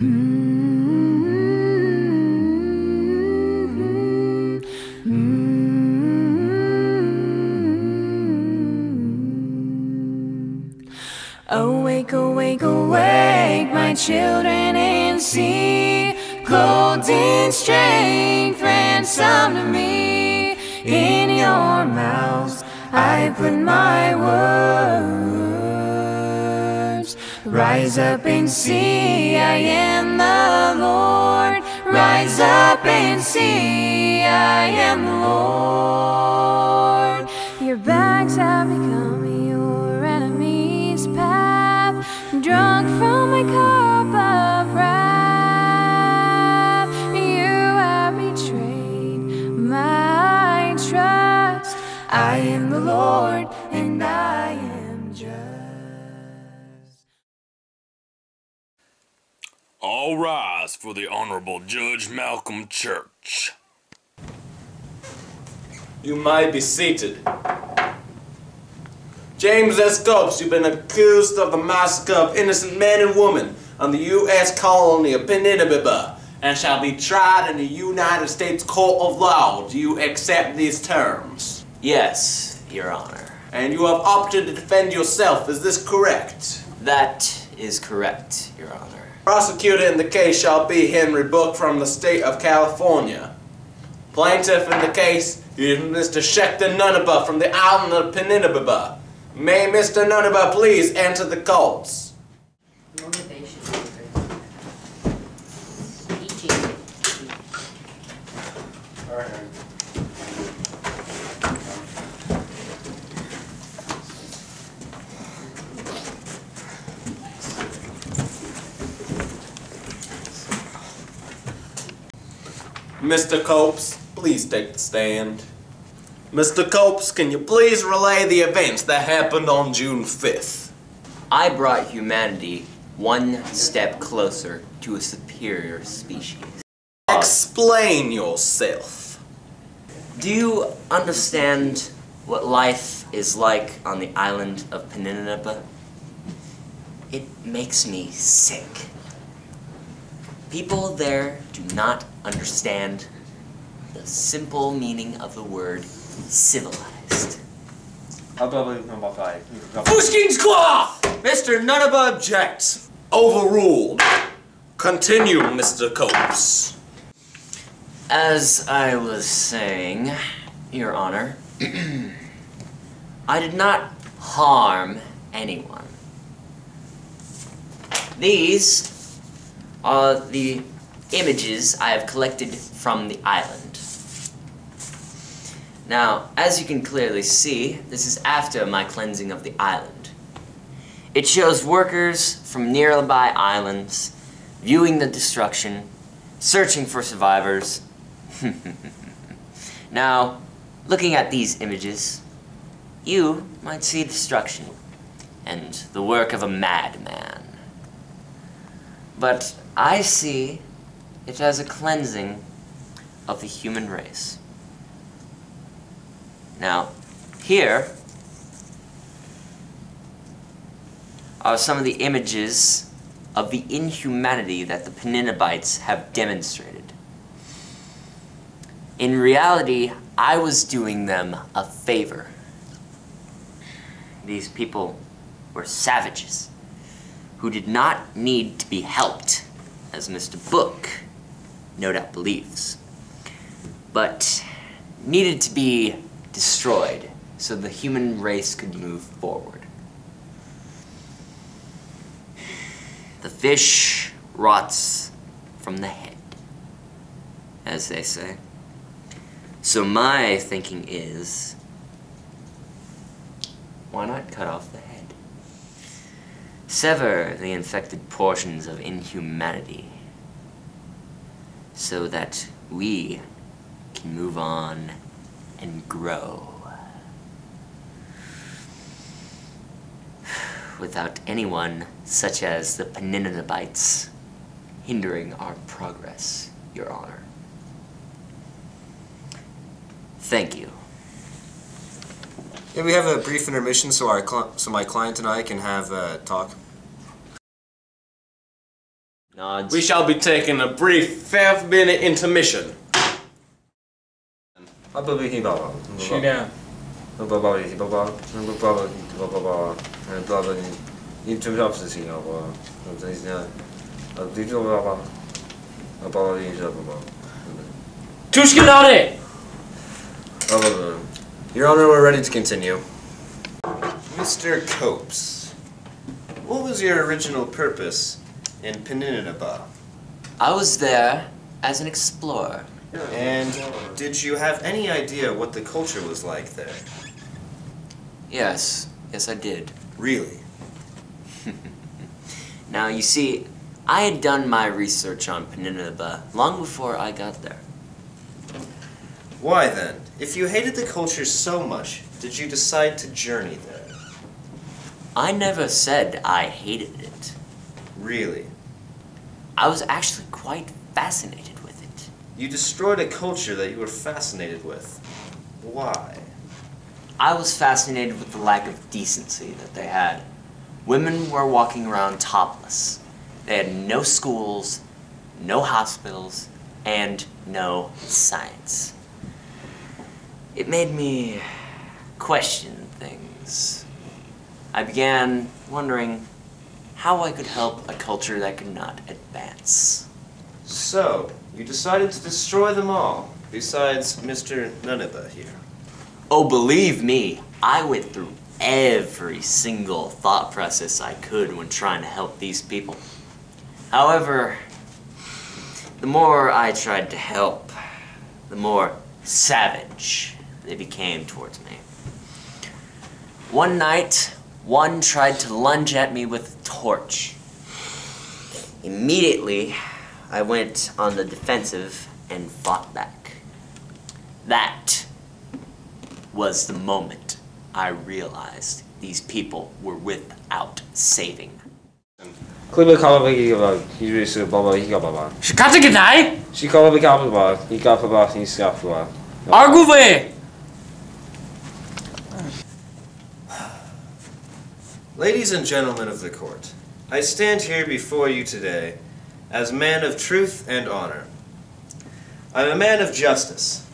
Awake, awake, awake, my children, and see, clothed in strength, ransom to me. In your mouths I put my words. Rise up and see, I am the Lord. Rise up and see, I am the Lord. Your bags have become your enemy's path, drunk from my cup of wrath. You have betrayed my trust. I am the Lord, and I am just. All rise for the Honorable Judge Malcolm Church. You might be seated. James S. Scopes, you've been accused of the massacre of innocent men and women on the U.S. colony of Peninsula and shall be tried in the United States Court of Law. Do you accept these terms? Yes, Your Honor. And you have opted to defend yourself, is this correct? That is correct, Your Honor. Prosecutor in the case shall be Henry Book from the state of California. Plaintiff in the case is Mr. Schechter Nunnebuh from the island of Peninsula. May Mr. Nunnebuh please enter the courts. Mr. Copes, please take the stand. Mr. Copes, can you please relay the events that happened on June 5th? I brought humanity one step closer to a superior species. Explain yourself. Do you understand what life is like on the island of Peninsula? It makes me sick. People there do not understand the simple meaning of the word civilized. Fushkin's Claw! Mr. Nunnebuh objects. Overruled. Continue, Mr. Copes. As I was saying, Your Honor, I did not harm anyone. These are the images I have collected from the island. Now, as you can clearly see, this is after my cleansing of the island. It shows workers from nearby islands viewing the destruction, searching for survivors. Now, looking at these images, you might see destruction and the work of a madman. But I see it as a cleansing of the human race. Now, here are some of the images of the inhumanity that the Peninsula have demonstrated. In reality, I was doing them a favor. These people were savages who did not need to be helped, as Mr. Book no doubt believes, but needed to be destroyed so the human race could move forward. The fish rots from the head, as they say. So my thinking is, why not cut off the head? Sever the infected portions of inhumanity so that we can move on and grow without anyone such as the Peninsula hindering our progress, Your Honor. Thank you. Yeah, we have a brief intermission so my client and I can have a talk. Nods. We shall be taking a brief 5-minute intermission. Your Honor, we're ready to continue. Mr. Copes, what was your original purpose in Peninaba? I was there as an explorer. And did you have any idea what the culture was like there? Yes, I did. Really? Now, you see, I had done my research on Peninaba long before I got there. Why then, if you hated the culture so much, did you decide to journey there? I never said I hated it. Really? I was actually quite fascinated with it. You destroyed a culture that you were fascinated with. Why? I was fascinated with the lack of decency that they had. Women were walking around topless. They had no schools, no hospitals, and no science. It made me question things. I began wondering how I could help a culture that could not advance. So, you decided to destroy them all, besides Mr. Nuneba here. Oh, believe me, I went through every single thought process I could when trying to help these people. However, the more I tried to help, the more savage they became towards me. One night, one tried to lunge at me with a torch. Immediately, I went on the defensive and fought back. That was the moment I realized these people were without saving. Ladies and gentlemen of the court, I stand here before you today as a man of truth and honor. I am a man of justice.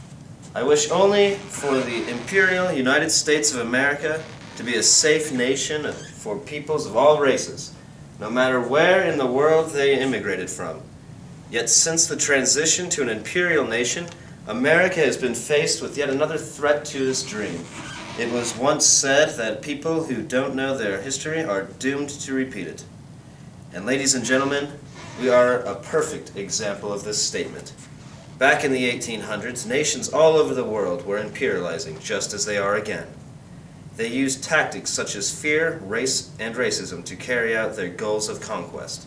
I wish only for the Imperial United States of America to be a safe nation for peoples of all races, no matter where in the world they immigrated from. Yet since the transition to an imperial nation, America has been faced with yet another threat to this dream. It was once said that people who don't know their history are doomed to repeat it. And ladies and gentlemen, we are a perfect example of this statement. Back in the 1800s, nations all over the world were imperializing just as they are again. They used tactics such as fear, race, and racism to carry out their goals of conquest.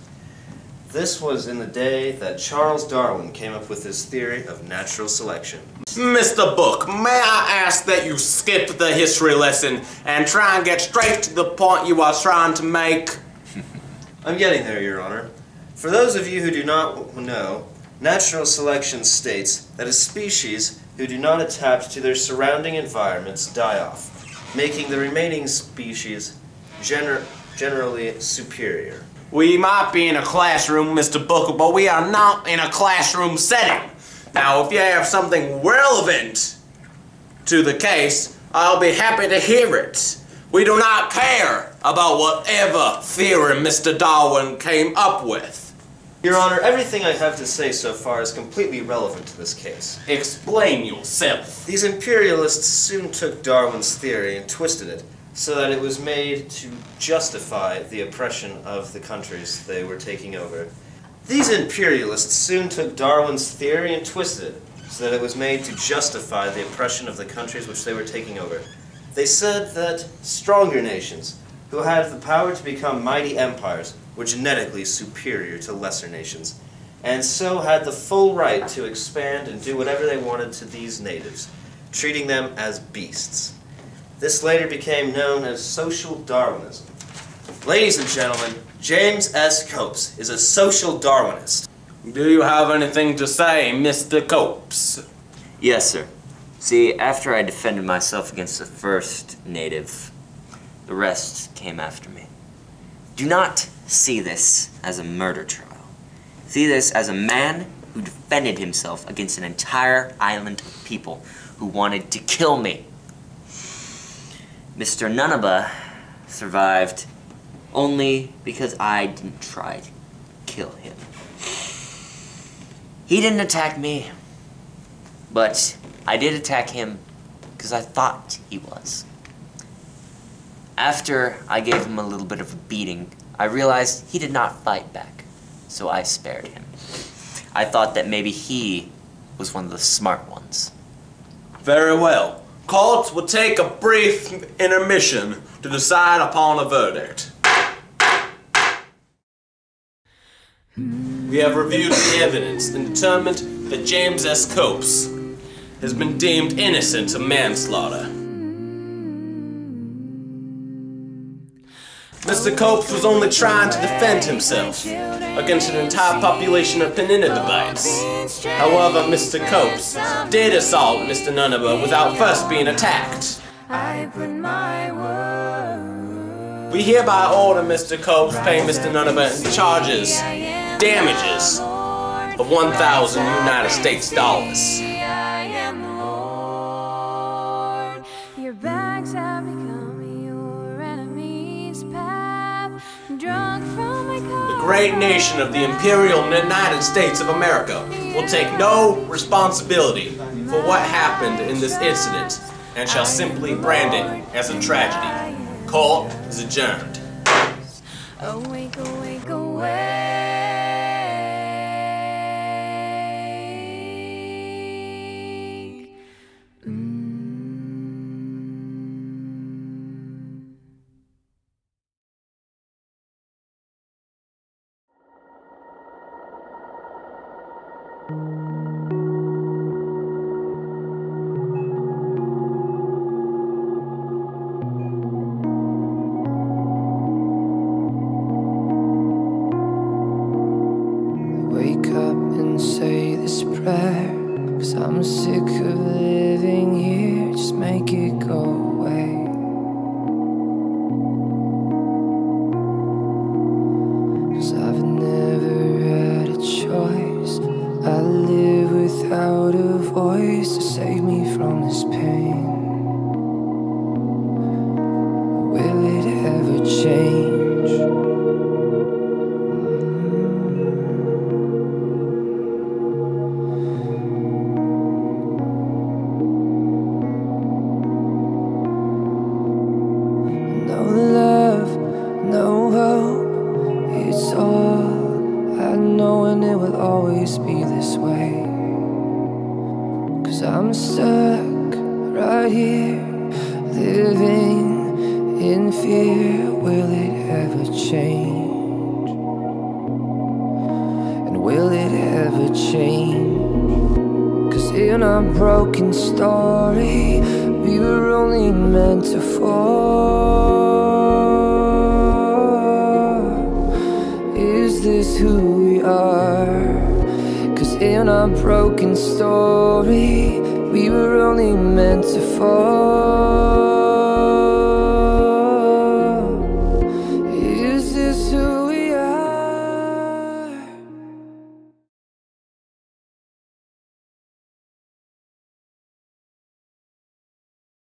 This was in the day that Charles Darwin came up with his theory of natural selection. Mr. Book, may I ask that you skip the history lesson and try and get straight to the point you are trying to make? I'm getting there, Your Honor. For those of you who do not know, natural selection states that a species who do not adapt to their surrounding environments die off, making the remaining species generally superior. We might be in a classroom, Mr. Booker, but we are not in a classroom setting. Now, if you have something relevant to the case, I'll be happy to hear it. We do not care about whatever theory Mr. Darwin came up with. Your Honor, everything I have to say so far is completely relevant to this case. Explain yourself. These imperialists soon took Darwin's theory and twisted it so that it was made to justify the oppression of the countries they were taking over. These imperialists soon took Darwin's theory and twisted it so that it was made to justify the oppression of the countries which they were taking over. They said that stronger nations, who had the power to become mighty empires, were genetically superior to lesser nations, and so had the full right to expand and do whatever they wanted to these natives, treating them as beasts. This later became known as Social Darwinism. Ladies and gentlemen, James S. Copes is a Social Darwinist. Do you have anything to say, Mr. Copes? Yes, sir. See, after I defended myself against the first native, the rest came after me. Do not see this as a murder trial. See this as a man who defended himself against an entire island of people who wanted to kill me. Mr. Nunaba survived only because I didn't try to kill him. He didn't attack me, but I did attack him because I thought he was. After I gave him a little bit of a beating, I realized he did not fight back, so I spared him. I thought that maybe he was one of the smart ones. Very well. Court will take a brief intermission to decide upon a verdict. We have reviewed the evidence and determined that James S. Copes has been deemed innocent of manslaughter. Mr. Copes was only trying to defend himself against an entire population of Peninibites. However, Mr. Copes did assault Mr. Nunaba without first being attacked. We hereby order Mr. Copes pay Mr. Nunaba charges, damages of 1,000 United States dollars. Your bags have become your enemy's path. Drunk from my The great nation of the Imperial United States of America will take no responsibility for what happened in this incident and shall simply brand it as a tragedy. Court is adjourned. awake, awake, awake. Wake up and say this prayer, 'cause I'm sick of living here. Just make it go away. 'Cause I've never had a choice. I live without a voice to save me from this pain. Will it ever change? No love, no hope, it's all I know, and it will always be this way. 'Cause I'm stuck right here, living in fear. Will it ever change? And will it ever change? 'Cause in our broken story, we were only meant to fall. Is this who we are? 'Cause in our broken story, we were only meant to fall.